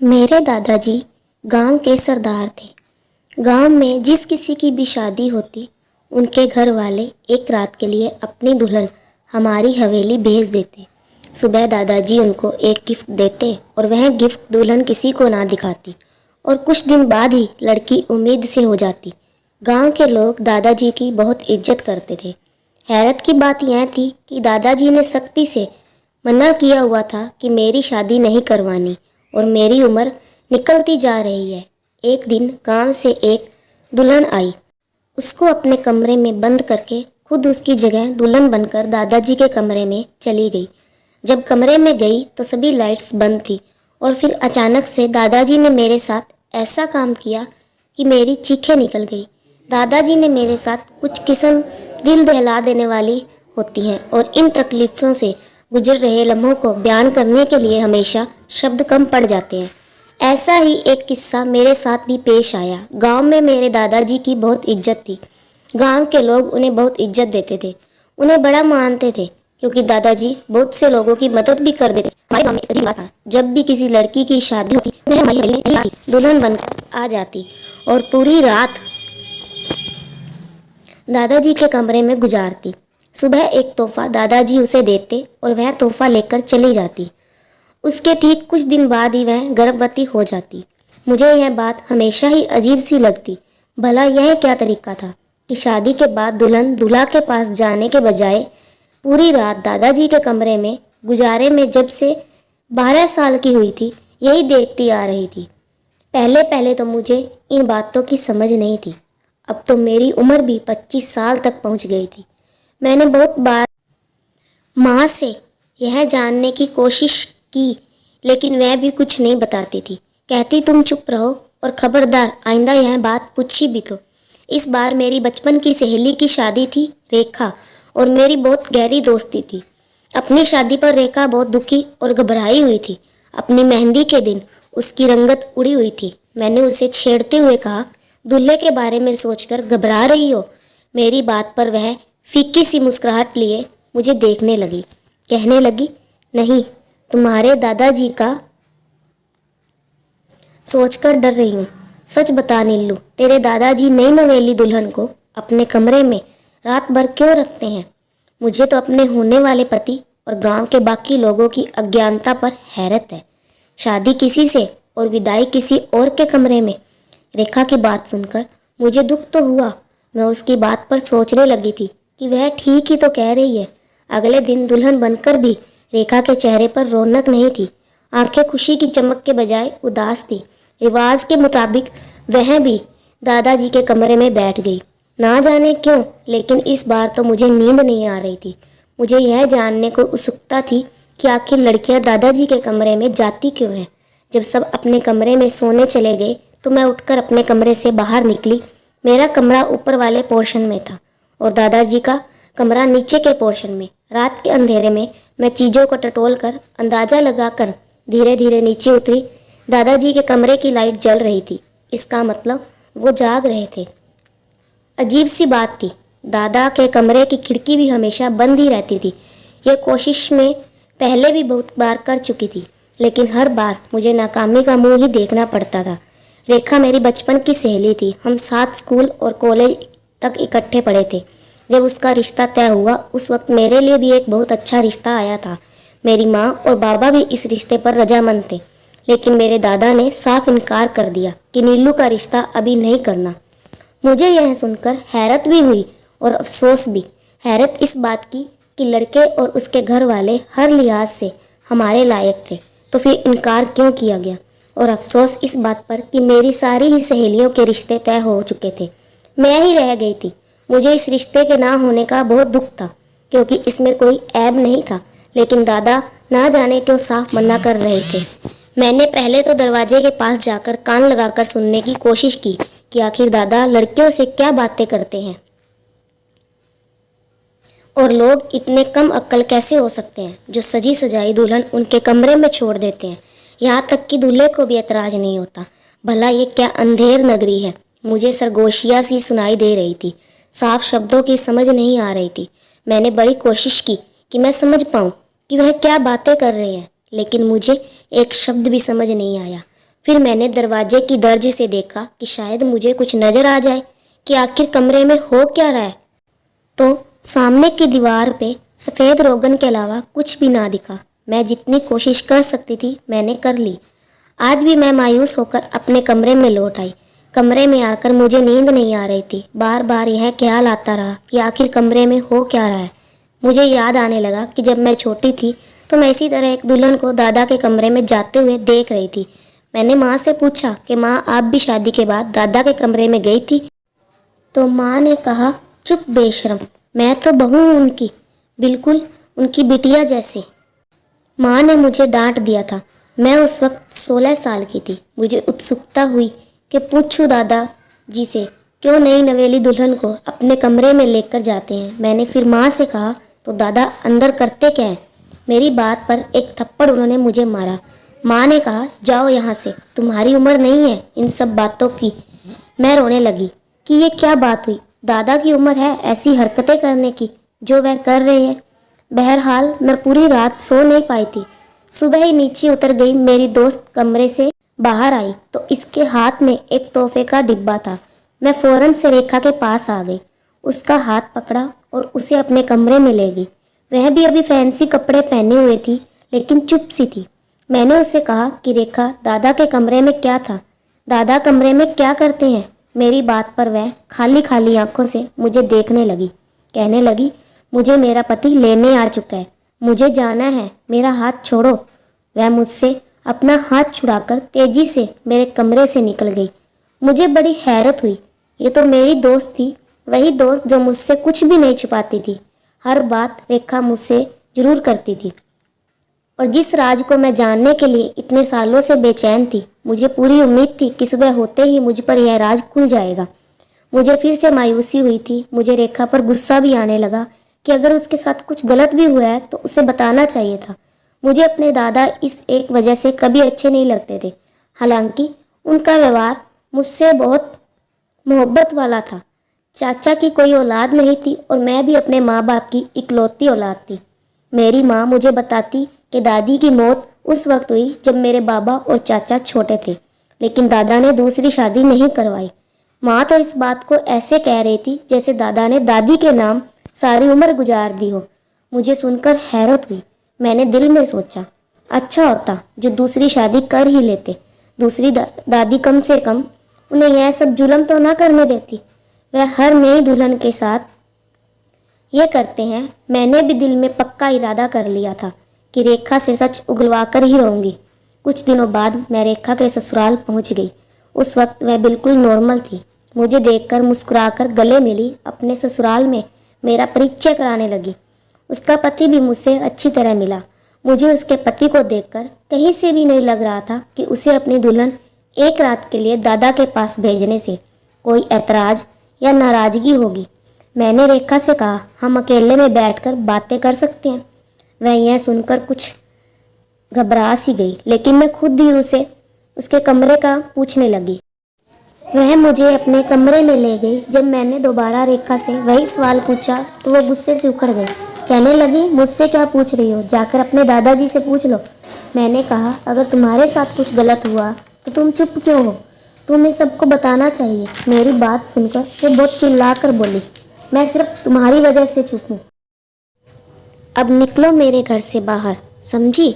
मेरे दादाजी गांव के सरदार थे। गांव में जिस किसी की भी शादी होती, उनके घर वाले एक रात के लिए अपनी दुल्हन हमारी हवेली भेज देते। सुबह दादाजी उनको एक गिफ्ट देते और वह गिफ्ट दुल्हन किसी को ना दिखाती और कुछ दिन बाद ही लड़की उम्मीद से हो जाती। गांव के लोग दादाजी की बहुत इज्जत करते थे। हैरत की बात यह थी कि दादाजी ने सख्ती से मना किया हुआ था कि मेरी शादी नहीं करवानी और मेरी उम्र निकलती जा रही है। एक दिन गांव से एक दुल्हन आई। उसको अपने कमरे में बंद करके खुद उसकी जगह दुल्हन बनकर दादाजी के कमरे में चली गई। जब कमरे में गई तो सभी लाइट्स बंद थी और फिर अचानक से दादाजी ने मेरे साथ ऐसा काम किया कि मेरी चीखें निकल गई। दादाजी ने मेरे साथ कुछ किस्म दिल दहला देने वाली होती हैं और इन तकलीफ़ों से गुजर रहे लम्हों को बयान करने के लिए हमेशा शब्द कम पड़ जाते हैं। ऐसा ही एक किस्सा मेरे साथ भी पेश आया। गांव में मेरे दादाजी की बहुत इज्जत थी। गांव के लोग उन्हें बहुत इज्जत देते थे, उन्हें बड़ा मानते थे क्योंकि दादाजी बहुत से लोगों की मदद भी कर देते। हमारे गांव में एक अजीब बात था, जब भी किसी लड़की की शादी होती वह हमारी हवेली में आती, दुल्हन बनकर आ जाती और पूरी रात दादाजी के कमरे में गुजारती। सुबह एक तोहफा दादाजी उसे देते और वह तोहफा लेकर चली जाती। उसके ठीक कुछ दिन बाद ही वह गर्भवती हो जाती। मुझे यह बात हमेशा ही अजीब सी लगती। भला यह क्या तरीका था कि शादी के बाद दुल्हन दूल्हा के पास जाने के बजाय पूरी रात दादाजी के कमरे में गुजारे में जब से 12 साल की हुई थी यही देखती आ रही थी। पहले पहले तो मुझे इन बातों की समझ नहीं थी। अब तो मेरी उम्र भी 25 साल तक पहुंच गई थी। मैंने बहुत बार माँ से यह जानने की कोशिश की, लेकिन वह भी कुछ नहीं बताती थी। कहती तुम चुप रहो और खबरदार आइंदा यह बात पूछी भी तो। इस बार मेरी बचपन की सहेली की शादी थी। रेखा और मेरी बहुत गहरी दोस्ती थी। अपनी शादी पर रेखा बहुत दुखी और घबराई हुई थी। अपनी मेहंदी के दिन उसकी रंगत उड़ी हुई थी। मैंने उसे छेड़ते हुए कहा, दूल्हे के बारे में सोचकर घबरा रही हो? मेरी बात पर वह फीकी सी मुस्कुराहट लिए मुझे देखने लगी। कहने लगी, नहीं, तुम्हारे दादाजी का सोचकर डर रही हूँ। सच बता नीलू, तेरे दादाजी नई नवेली दुल्हन को अपने कमरे में रात भर क्यों रखते हैं? मुझे तो अपने होने वाले पति और गांव के बाकी लोगों की अज्ञानता पर हैरत है। शादी किसी से और विदाई किसी और के कमरे में। रेखा की बात सुनकर मुझे दुख तो हुआ। मैं उसकी बात पर सोचने लगी थी कि वह ठीक ही तो कह रही है। अगले दिन दुल्हन बनकर भी रेखा के चेहरे पर रौनक नहीं थी। आंखें खुशी की चमक के बजाय उदास थी। रिवाज के मुताबिक वह भी दादाजी के कमरे में बैठ गई। ना जाने क्यों, लेकिन इस बार तो मुझे नींद नहीं आ रही थी। मुझे यह जानने को उत्सुकता थी कि आखिर लड़कियां दादाजी के कमरे में जाती क्यों हैं। जब सब अपने कमरे में सोने चले गए तो मैं उठकर अपने कमरे से बाहर निकली। मेरा कमरा ऊपर वाले पोर्शन में था और दादाजी का कमरा नीचे के पोर्शन में। रात के अंधेरे में मैं चीज़ों को टटोल कर अंदाज़ा लगाकर धीरे धीरे नीचे उतरी। दादाजी के कमरे की लाइट जल रही थी। इसका मतलब वो जाग रहे थे। अजीब सी बात थी, दादा के कमरे की खिड़की भी हमेशा बंद ही रहती थी। ये कोशिश में पहले भी बहुत बार कर चुकी थी, लेकिन हर बार मुझे नाकामी का मुंह ही देखना पड़ता था। रेखा मेरी बचपन की सहेली थी। हम साथ स्कूल और कॉलेज तक इकट्ठे पढ़े थे। जब उसका रिश्ता तय हुआ उस वक्त मेरे लिए भी एक बहुत अच्छा रिश्ता आया था। मेरी माँ और बाबा भी इस रिश्ते पर रजामंद थे, लेकिन मेरे दादा ने साफ इनकार कर दिया कि नीलू का रिश्ता अभी नहीं करना। मुझे यह सुनकर हैरत भी हुई और अफसोस भी। हैरत इस बात की कि लड़के और उसके घर वाले हर लिहाज से हमारे लायक थे, तो फिर इनकार क्यों किया गया? और अफसोस इस बात पर कि मेरी सारी ही सहेलियों के रिश्ते तय हो चुके थे। मैं ही रह गई थी। मुझे इस रिश्ते के ना होने का बहुत दुख था, क्योंकि इसमें कोई ऐब नहीं था, लेकिन दादा ना जाने क्यों साफ मना कर रहे थे। मैंने पहले तो दरवाजे के पास जाकर कान लगाकर सुनने की कोशिश की कि आखिर दादा लड़कियों से क्या बातें करते हैं और लोग इतने कम अक्ल कैसे हो सकते हैं जो सजी सजाई दुल्हन उनके कमरे में छोड़ देते हैं। यहाँ तक कि दूल्हे को भी एतराज नहीं होता। भला ये क्या अंधेर नगरी है? मुझे सरगोशियाँ सी सुनाई दे रही थी। साफ शब्दों की समझ नहीं आ रही थी। मैंने बड़ी कोशिश की कि मैं समझ पाऊँ कि वह क्या बातें कर रहे हैं, लेकिन मुझे एक शब्द भी समझ नहीं आया। फिर मैंने दरवाजे की दर्ज से देखा कि शायद मुझे कुछ नजर आ जाए कि आखिर कमरे में हो क्या रहा है। तो सामने की दीवार पे सफ़ेद रोगन के अलावा कुछ भी ना दिखा। मैं जितनी कोशिश कर सकती थी मैंने कर ली। आज भी मैं मायूस होकर अपने कमरे में लौट आई। कमरे में आकर मुझे नींद नहीं आ रही थी। बार बार यह ख्याल आता रहा कि आखिर कमरे में हो क्या रहा है। मुझे याद आने लगा कि जब मैं छोटी थी तो मैं इसी तरह एक दुल्हन को दादा के कमरे में जाते हुए देख रही थी। मैंने माँ से पूछा कि माँ, आप भी शादी के बाद दादा के कमरे में गई थी? तो माँ ने कहा, चुप बेशरम, मैं तो बहू हूँ उनकी, बिल्कुल उनकी बिटिया जैसी। माँ ने मुझे डांट दिया था। मैं उस वक्त 16 साल की थी। मुझे उत्सुकता हुई कि पूछूं दादा जी से क्यों नई नवेली दुल्हन को अपने कमरे में लेकर जाते हैं। मैंने फिर माँ से कहा, तो दादा अंदर करते क्या हैं? मेरी बात पर एक थप्पड़ उन्होंने मुझे मारा। माँ ने कहा, जाओ यहाँ से, तुम्हारी उम्र नहीं है इन सब बातों की। मैं रोने लगी कि ये क्या बात हुई। दादा की उम्र है ऐसी हरकतें करने की जो वह कर रहे हैं। बहरहाल मैं पूरी रात सो नहीं पाई थी। सुबह ही नीचे उतर गई। मेरी दोस्त कमरे से बाहर आई तो इसके हाथ में एक तोहफे का डिब्बा था। मैं फौरन से रेखा के पास आ गई, उसका हाथ पकड़ा और उसे अपने कमरे में ले गई। वह भी अभी फैंसी कपड़े पहने हुए थी लेकिन चुप सी थी। मैंने उससे कहा कि रेखा, दादा के कमरे में क्या था? दादा कमरे में क्या करते हैं? मेरी बात पर वह खाली खाली आंखों से मुझे देखने लगी। कहने लगी, मुझे मेरा पति लेने आ चुका है, मुझे जाना है, मेरा हाथ छोड़ो। वह मुझसे अपना हाथ छुड़ाकर तेजी से मेरे कमरे से निकल गई। मुझे बड़ी हैरत हुई। ये तो मेरी दोस्त थी, वही दोस्त जो मुझसे कुछ भी नहीं छुपाती थी। हर बात रेखा मुझसे जरूर करती थी और जिस राज को मैं जानने के लिए इतने सालों से बेचैन थी, मुझे पूरी उम्मीद थी कि सुबह होते ही मुझ पर यह राज खुल जाएगा। मुझे फिर से मायूसी हुई थी। मुझे रेखा पर गुस्सा भी आने लगा कि अगर उसके साथ कुछ गलत भी हुआ है तो उसे बताना चाहिए था। मुझे अपने दादा इस एक वजह से कभी अच्छे नहीं लगते थे। हालांकि उनका व्यवहार मुझसे बहुत मोहब्बत वाला था। चाचा की कोई औलाद नहीं थी और मैं भी अपने माँ बाप की इकलौती औलाद थी। मेरी माँ मुझे बताती कि दादी की मौत उस वक्त हुई जब मेरे बाबा और चाचा छोटे थे, लेकिन दादा ने दूसरी शादी नहीं करवाई। माँ तो इस बात को ऐसे कह रही थी जैसे दादा ने दादी के नाम सारी उम्र गुजार दी हो। मुझे सुनकर हैरत हुई। मैंने दिल में सोचा, अच्छा होता जो दूसरी शादी कर ही लेते। दूसरी दादी कम से कम उन्हें यह सब जुल्म तो ना करने देती। वह हर नई दुल्हन के साथ ये करते हैं। मैंने भी दिल में पक्का इरादा कर लिया था कि रेखा से सच उगलवा कर ही रहूंगी। कुछ दिनों बाद मैं रेखा के ससुराल पहुंच गई। उस वक्त वह बिल्कुल नॉर्मल थी। मुझे देखकर मुस्कुराकर गले मिली। अपने ससुराल में मेरा परिचय कराने लगी। उसका पति भी मुझसे अच्छी तरह मिला। मुझे उसके पति को देखकर कहीं से भी नहीं लग रहा था कि उसे अपनी दुल्हन एक रात के लिए दादा के पास भेजने से कोई ऐतराज या नाराजगी होगी। मैंने रेखा से कहा, हम अकेले में बैठकर बातें कर सकते हैं। वह यह सुनकर कुछ घबरा सी गई, लेकिन मैं खुद ही उसे उसके कमरे का पूछने लगी। वह मुझे अपने कमरे में ले गई। जब मैंने दोबारा रेखा से वही सवाल पूछा तो वो गुस्से से उखड़ गई। कहने लगी, मुझसे क्या पूछ रही हो? जाकर अपने दादाजी से पूछ लो। मैंने कहा, अगर तुम्हारे साथ कुछ गलत हुआ तो तुम चुप क्यों हो? तुम्हें सबको बताना चाहिए। मेरी बात सुनकर वो बहुत चिल्लाकर बोली, मैं सिर्फ तुम्हारी वजह से चुप हूँ। अब निकलो मेरे घर से बाहर, समझी?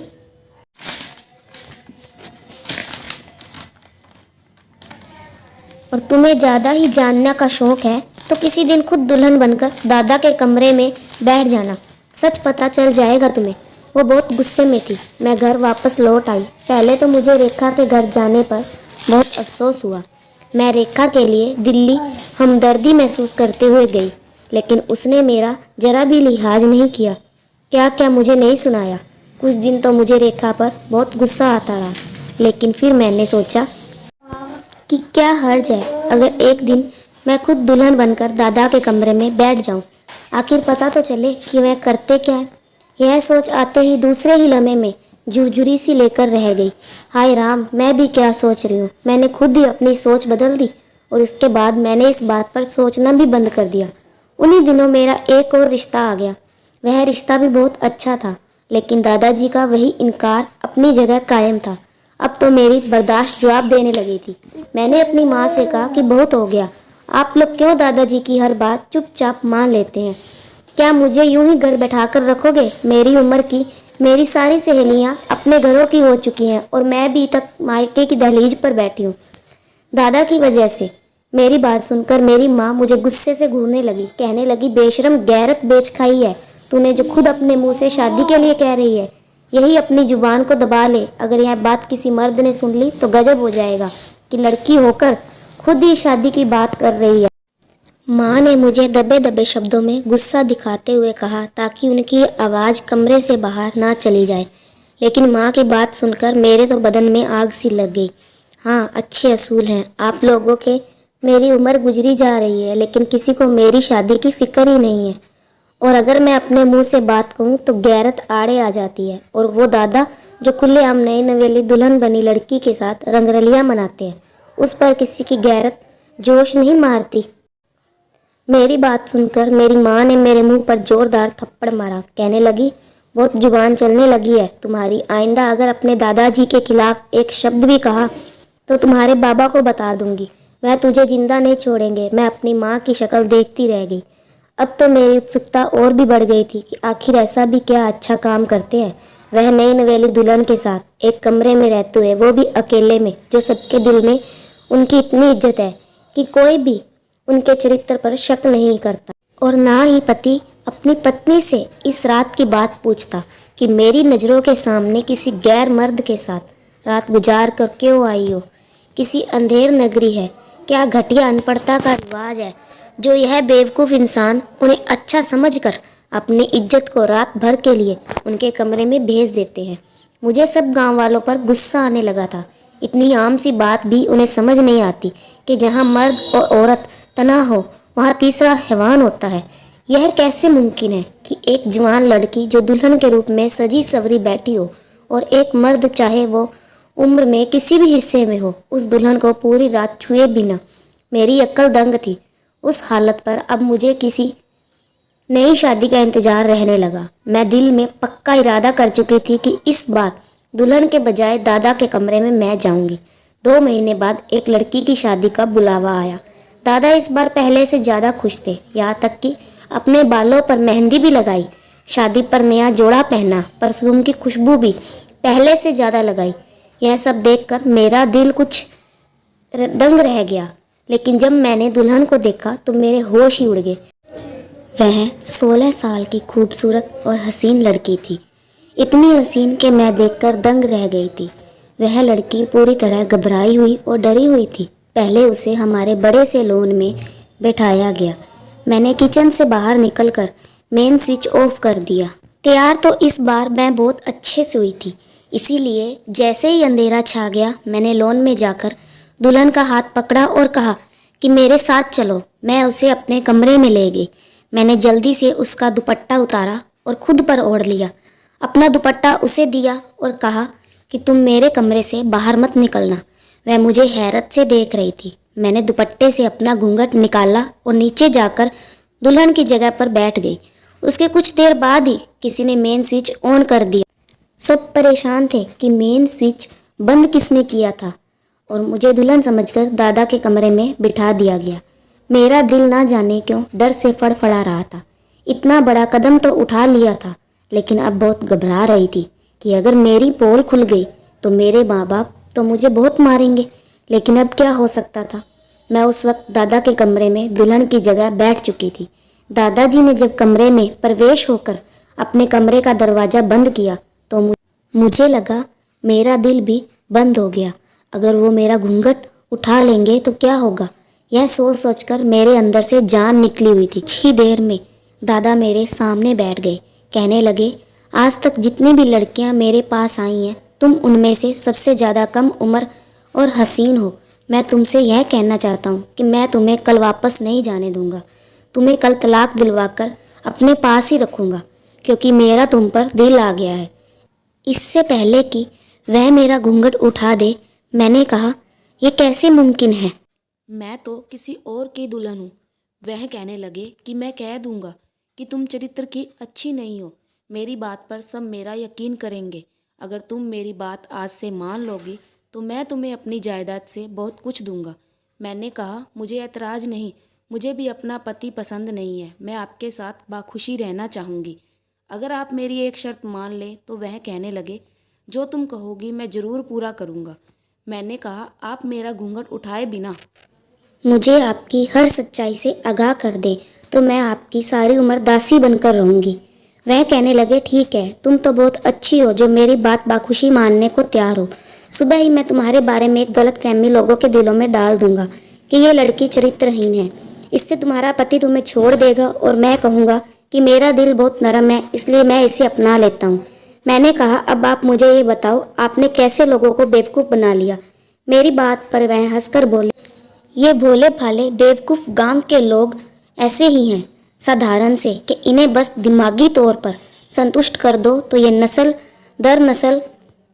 और तुम्हें ज़्यादा ही जानने का शौक है तो किसी दिन खुद दुल्हन बनकर दादा के कमरे में बैठ जाना, सच पता चल जाएगा तुम्हें। वो बहुत गुस्से में थी। मैं घर वापस लौट आई। पहले तो मुझे रेखा के घर जाने पर बहुत अफसोस हुआ। मैं रेखा के लिए दिल्ली हमदर्दी महसूस करते हुए गई, लेकिन उसने मेरा जरा भी लिहाज नहीं किया। क्या क्या मुझे नहीं सुनाया। कुछ दिन तो मुझे रेखा पर बहुत गुस्सा आता रहा, लेकिन फिर मैंने सोचा कि क्या हर्ज है अगर एक दिन मैं खुद दुल्हन बनकर दादा के कमरे में बैठ जाऊं। आखिर पता तो चले कि वह करते क्या है। यह सोच आते ही दूसरे ही लम्हे में झुरझुरी सी लेकर रह गई। हाय राम, मैं भी क्या सोच रही हूँ। मैंने खुद ही अपनी सोच बदल दी और उसके बाद मैंने इस बात पर सोचना भी बंद कर दिया। उन्हीं दिनों मेरा एक और रिश्ता आ गया। वह रिश्ता भी बहुत अच्छा था, लेकिन दादाजी का वही इनकार अपनी जगह कायम था। अब तो मेरी बर्दाश्त जवाब देने लगी थी। मैंने अपनी माँ से कहा कि बहुत हो गया, आप लोग क्यों दादाजी की हर बात चुपचाप मान लेते हैं? क्या मुझे यूं ही घर बैठा कर रखोगे? मेरी उम्र की मेरी सारी सहेलियां अपने घरों की हो चुकी हैं और मैं भी तक मायके की दहलीज पर बैठी हूँ दादा की वजह से। मेरी बात सुनकर मेरी माँ मुझे गुस्से से घूरने लगी, कहने लगी, बेशरम, गैरत बेच खाई है तूने, जो खुद अपने मुंह से शादी के लिए कह रही है। यही अपनी जुबान को दबा ले, अगर यह बात किसी मर्द ने सुन ली तो गजब हो जाएगा कि लड़की होकर खुद ही शादी की बात कर रही है। माँ ने मुझे दबे दबे शब्दों में गुस्सा दिखाते हुए कहा ताकि उनकी आवाज़ कमरे से बाहर ना चली जाए। लेकिन माँ की बात सुनकर मेरे तो बदन में आग सी लग गई। हाँ, अच्छे असूल हैं आप लोगों के। मेरी उम्र गुजरी जा रही है लेकिन किसी को मेरी शादी की फिक्र ही नहीं है। और अगर मैं अपने मुंह से बात कहूँ तो गैरत आड़े आ जाती है। और वो दादा जो खुलेआम नई नवेली दुल्हन बनी लड़की के साथ रंगरलियाँ मनाते हैं, उस पर किसी की गैरत जोश नहीं मारती। मेरी बात सुनकर मेरी माँ ने मेरे मुंह पर जोरदार थप्पड़ मारा, कहने लगी, बहुत जुबान चलने लगी है तुम्हारी। आइंदा अगर अपने दादाजी के खिलाफ एक शब्द भी कहा तो तुम्हारे बाबा को बता दूंगी, वह तुझे जिंदा नहीं छोड़ेंगे। मैं अपनी माँ की शक्ल देखती रह गई। अब तो मेरी उत्सुकता और भी बढ़ गई थी कि आखिर ऐसा भी क्या अच्छा काम करते हैं वह नई नवेली दुल्हन के साथ एक कमरे में रहते हुए, वो भी अकेले में, जो सबके दिल में उनकी इतनी इज्जत है कि कोई भी उनके चरित्र पर शक नहीं करता। और ना ही पति अपनी पत्नी से इस रात की बात पूछता कि मेरी नज़रों के सामने किसी गैर मर्द के साथ रात गुजार कर क्यों आई हो। किसी अंधेर नगरी है, क्या घटिया अनपढ़ता का रिवाज है जो यह बेवकूफ़ इंसान उन्हें अच्छा समझकर अपनी इज्जत को रात भर के लिए उनके कमरे में भेज देते हैं। मुझे सब गांव वालों पर गुस्सा आने लगा था। इतनी आम सी बात भी उन्हें समझ नहीं आती कि जहां मर्द और औरत तना हो वहां तीसरा हैवान होता है। यह कैसे मुमकिन है कि एक जवान लड़की जो दुल्हन के रूप में सजी सवरी बैठी हो और एक मर्द, चाहे वो उम्र में किसी भी हिस्से में हो, उस दुल्हन को पूरी रात छुए बिना। मेरी अक्ल दंग थी। उस हालत पर अब मुझे किसी नई शादी का इंतजार रहने लगा। मैं दिल में पक्का इरादा कर चुकी थी कि इस बार दुल्हन के बजाय दादा के कमरे में मैं जाऊंगी। 2 महीने बाद एक लड़की की शादी का बुलावा आया। दादा इस बार पहले से ज़्यादा खुश थे, यहाँ तक कि अपने बालों पर मेहंदी भी लगाई, शादी पर नया जोड़ा पहना, परफ्यूम की खुशबू भी पहले से ज़्यादा लगाई। यह सब देखकर मेरा दिल कुछ दंग रह गया। लेकिन जब मैंने दुल्हन को देखा तो मेरे होश ही उड़ गए। वह 16 साल की खूबसूरत और हसीन लड़की थी, इतनी हसीन कि मैं देखकर दंग रह गई थी। वह लड़की पूरी तरह घबराई हुई और डरी हुई थी। पहले उसे हमारे बड़े से लॉन में बैठाया गया। मैंने किचन से बाहर निकलकर मेन स्विच ऑफ कर दिया। तैयार तो इस बार मैं बहुत अच्छे से हुई थी, इसीलिए जैसे ही अंधेरा छा गया मैंने लॉन में जाकर दुल्हन का हाथ पकड़ा और कहा कि मेरे साथ चलो। मैं उसे अपने कमरे में ले गई। मैंने जल्दी से उसका दुपट्टा उतारा और खुद पर ओढ़ लिया। अपना दुपट्टा उसे दिया और कहा कि तुम मेरे कमरे से बाहर मत निकलना। वह मुझे हैरत से देख रही थी। मैंने दुपट्टे से अपना घूंघट निकाला और नीचे जाकर दुल्हन की जगह पर बैठ गई। उसके कुछ देर बाद ही किसी ने मेन स्विच ऑन कर दिया। सब परेशान थे कि मेन स्विच बंद किसने किया था और मुझे दुल्हन समझकर दादा के कमरे में बिठा दिया गया। मेरा दिल ना जाने क्यों डर से फड़फड़ा रहा था। इतना बड़ा कदम तो उठा लिया था, लेकिन अब बहुत घबरा रही थी कि अगर मेरी पोल खुल गई तो मेरे माँ बाप तो मुझे बहुत मारेंगे। लेकिन अब क्या हो सकता था। मैं उस वक्त दादा के कमरे में दुल्हन की जगह बैठ चुकी थी। दादाजी ने जब कमरे में प्रवेश होकर अपने कमरे का दरवाज़ा बंद किया तो मुझे लगा मेरा दिल भी बंद हो गया। अगर वो मेरा घूंघट उठा लेंगे तो क्या होगा, यह सोच सोचकर मेरे अंदर से जान निकली हुई थी। कुछ ही देर में दादा मेरे सामने बैठ गए, कहने लगे, आज तक जितनी भी लड़कियां मेरे पास आई हैं तुम उनमें से सबसे ज़्यादा कम उम्र और हसीन हो। मैं तुमसे यह कहना चाहता हूँ कि मैं तुम्हें कल वापस नहीं जाने दूँगा। तुम्हें कल तलाक दिलवाकर अपने पास ही रखूँगा, क्योंकि मेरा तुम पर दिल आ गया है। इससे पहले कि वह मेरा घूंघट उठा दे मैंने कहा, यह कैसे मुमकिन है। मैं तो किसी और की दुल्हन हूँ। वह कहने लगे कि मैं कह दूंगा कि तुम चरित्र की अच्छी नहीं हो। मेरी बात पर सब मेरा यकीन करेंगे। अगर तुम मेरी बात आज से मान लोगी तो मैं तुम्हें अपनी जायदाद से बहुत कुछ दूंगा। मैंने कहा, मुझे ऐतराज़ नहीं, मुझे भी अपना पति पसंद नहीं है, मैं आपके साथ बाखुशी रहना चाहूँगी। अगर आप मेरी एक शर्त मान लें। तो वह कहने लगे, जो तुम कहोगी मैं ज़रूर पूरा करूँगा। मैंने कहा, आप मेरा घूंघट उठाए बिना मुझे आपकी हर सच्चाई से आगाह कर दे तो मैं आपकी सारी उम्र दासी बनकर रहूंगी। वह कहने लगे, ठीक है, तुम तो बहुत अच्छी हो जो मेरी बात बाखुशी मानने को तैयार हो। सुबह ही मैं तुम्हारे बारे में एक गलत फहमी लोगों के दिलों में डाल दूंगा कि यह लड़की चरित्रहीन है। इससे तुम्हारा पति तुम्हें छोड़ देगा और मैं कहूँगा कि मेरा दिल बहुत नरम है, इसलिए मैं इसे अपना लेता हूँ। मैंने कहा, अब आप मुझे ये बताओ, आपने कैसे लोगों को बेवकूफ़ बना लिया। मेरी बात पर वह हंसकर बोले, ये भोले भाले बेवकूफ़ गांव के लोग ऐसे ही हैं, साधारण से, कि इन्हें बस दिमागी तौर पर संतुष्ट कर दो तो ये नस्ल दर नस्ल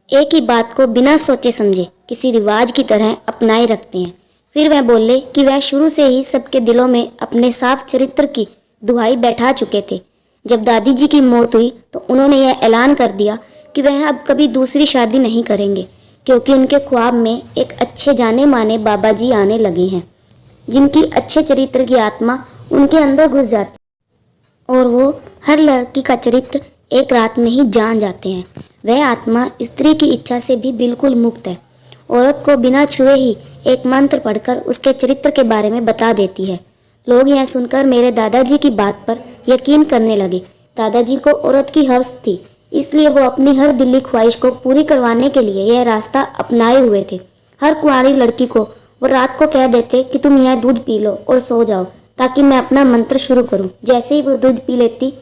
एक ही बात को बिना सोचे समझे किसी रिवाज की तरह अपनाए रखते हैं। फिर वह बोले कि वह शुरू से ही सबके दिलों में अपने साफ चरित्र की दुहाई बैठा चुके थे। जब दादी जी की मौत हुई तो उन्होंने यह ऐलान कर दिया कि वह अब कभी दूसरी शादी नहीं करेंगे, क्योंकि उनके ख्वाब में एक अच्छे जाने माने बाबा जी आने लगे हैं, जिनकी अच्छे चरित्र की आत्मा उनके अंदर घुस जाती और वो हर लड़की का चरित्र एक रात में ही जान जाते हैं। वह आत्मा स्त्री की इच्छा से भी बिल्कुल मुक्त है। औरत को बिना छुए ही एक मंत्र पढ़कर उसके चरित्र के बारे में बता देती है। लोग यह सुनकर मेरे दादाजी की बात पर यकीन करने लगे। दादाजी को औरत की हवस थी, इसलिए वो अपनी हर दिली ख्वाहिश को पूरी करवाने के लिए यह रास्ता अपनाए हुए थे। हर कुंवारी लड़की को वो रात को कह देते कि तुम यह दूध पी लो और सो जाओ, ताकि मैं अपना मंत्र शुरू करूं। जैसे ही वो दूध पी लेती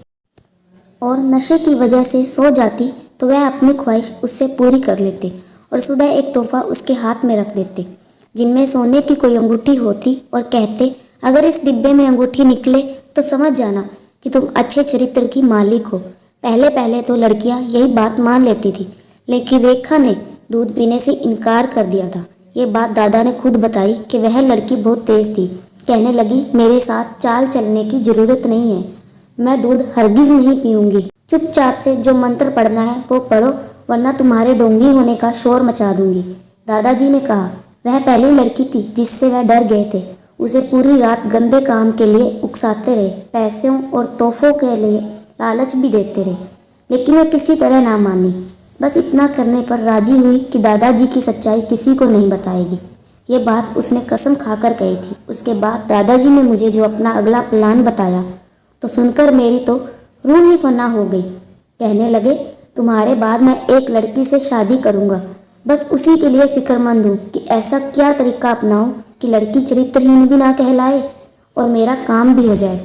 और नशे की वजह से सो जाती तो वह अपनी ख्वाहिश उससे पूरी कर लेते और सुबह एक तोहफा उसके हाथ में रख देते, जिनमें सोने की कोई अंगूठी होती, और कहते, अगर इस डिब्बे में अंगूठी निकले तो समझ जाना कि तुम अच्छे चरित्र की मालिक हो। पहले पहले तो लड़कियां यही बात मान लेती थी, लेकिन रेखा ने दूध पीने से इनकार कर दिया था। ये बात दादा ने खुद बताई कि वह लड़की बहुत तेज थी। कहने लगी, मेरे साथ चाल चलने की जरूरत नहीं है, मैं दूध हरगिज नहीं पीऊंगी। चुपचाप से जो मंत्र पढ़ना है वो पढ़ो, वरना तुम्हारे डोंगी होने का शोर मचा दूंगी। दादाजी ने कहा, वह पहली लड़की थी जिससे वह डर गए थे। उसे पूरी रात गंदे काम के लिए उकसाते रहे, पैसों और तोहफों के लिए लालच भी देते रहे, लेकिन वह किसी तरह ना मानी। बस इतना करने पर राजी हुई कि दादाजी की सच्चाई किसी को नहीं बताएगी। ये बात उसने कसम खाकर कही थी। उसके बाद दादाजी ने मुझे जो अपना अगला प्लान बताया तो सुनकर मेरी तो रूह ही फना हो गई। कहने लगे, तुम्हारे बाद मैं एक लड़की से शादी करूंगा, बस उसी के लिए फिक्रमंद हूँ कि ऐसा क्या तरीका अपनाऊं कि लड़की चरित्रहीन भी ना कहलाए और मेरा काम भी हो जाए।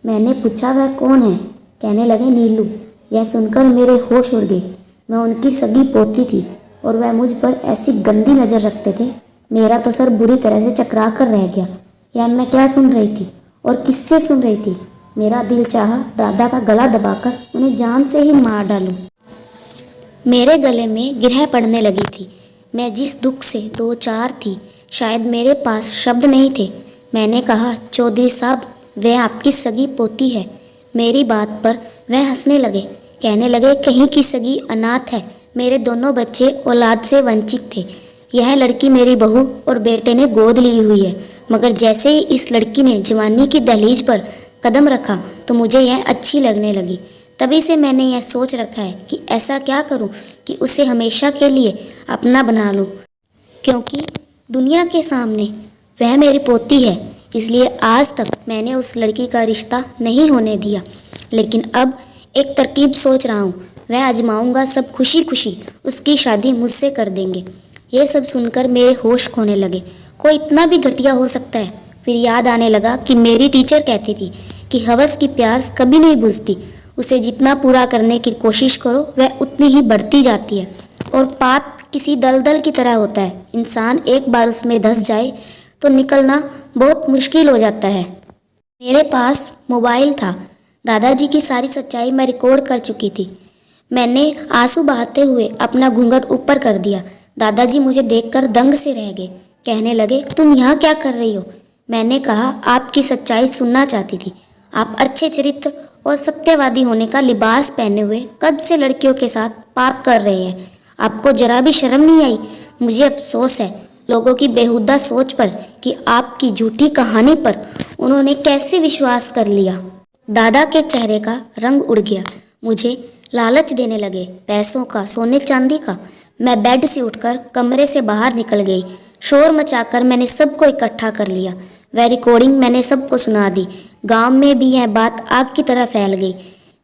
मैंने पूछा, वह कौन है? कहने लगे, नीलू। यह सुनकर मेरे होश उड़ गए। मैं उनकी सगी पोती थी और वह मुझ पर ऐसी गंदी नज़र रखते थे, मेरा तो सर बुरी तरह से चकरा कर रह गया। यह मैं क्या सुन रही थी और किससे सुन रही थी? मेरा दिल चाहा दादा का गला दबाकर उन्हें जान से ही मार डालूं। मेरे गले में गिरह पड़ने लगी थी। मैं जिस दुख से दो चार थी, शायद मेरे पास शब्द नहीं थे। मैंने कहा, चौधरी साहब, वह आपकी सगी पोती है। मेरी बात पर वह हंसने लगे। कहने लगे, कहीं की सगी अनाथ है, मेरे दोनों बच्चे औलाद से वंचित थे। यह लड़की मेरी बहू और बेटे ने गोद ली हुई है, मगर जैसे ही इस लड़की ने जवानी की दहलीज पर कदम रखा तो मुझे यह अच्छी लगने लगी। तभी से मैंने यह सोच रखा है कि ऐसा क्या करूं कि उसे हमेशा के लिए अपना बना लूं, क्योंकि दुनिया के सामने वह मेरी पोती है। इसलिए आज तक मैंने उस लड़की का रिश्ता नहीं होने दिया, लेकिन अब एक तरकीब सोच रहा हूँ। वह आजमाऊंगा, सब खुशी खुशी उसकी शादी मुझसे कर देंगे। ये सब सुनकर मेरे होश खोने लगे। कोई इतना भी घटिया हो सकता है? फिर याद आने लगा कि मेरी टीचर कहती थी कि हवस की प्यास कभी नहीं बुझती, उसे जितना पूरा करने की कोशिश करो वह उतनी ही बढ़ती जाती है। और पाप किसी दलदल की तरह होता है, इंसान एक बार उसमें धंस जाए तो निकलना बहुत मुश्किल हो जाता है। मेरे पास मोबाइल था। दादाजी की सारी सच्चाई मैं रिकॉर्ड कर चुकी थी। मैंने आंसू बहाते हुए अपना घूंघट ऊपर कर दिया। दादाजी मुझे देखकर दंग से रह गए। कहने लगे, तुम यहाँ क्या कर रही हो? मैंने कहा, आपकी सच्चाई सुनना चाहती थी। आप अच्छे चरित्र और सत्यवादी होने का लिबास पहने हुए कब से लड़कियों के साथ पाप कर रहे हैं? आपको जरा भी शर्म नहीं आई? मुझे अफसोस है लोगों की बेहुदा सोच पर कि आपकी झूठी कहानी पर उन्होंने कैसे विश्वास कर लिया। दादा के चेहरे का रंग उड़ गया। मुझे लालच देने लगे, पैसों का, सोने चांदी का। मैं बेड से उठकर कमरे से बाहर निकल गई। शोर मचाकर मैंने सबको इकट्ठा कर लिया। वह रिकॉर्डिंग मैंने सबको सुना दी। गांव में भी यह बात आग की तरह फैल गई।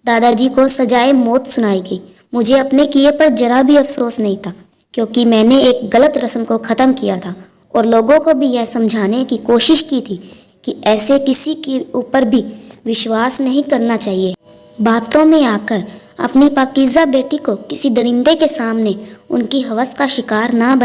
दादाजी को सजाए मौत सुनाई गई। मुझे अपने किए पर जरा भी अफसोस नहीं था, क्योंकि मैंने एक गलत रस्म को ख़त्म किया था और लोगों को भी यह समझाने की कोशिश की थी कि ऐसे किसी के ऊपर भी विश्वास नहीं करना चाहिए। बातों में आकर अपनी पाकीज़ा बेटी को किसी दरिंदे के सामने उनकी हवस का शिकार ना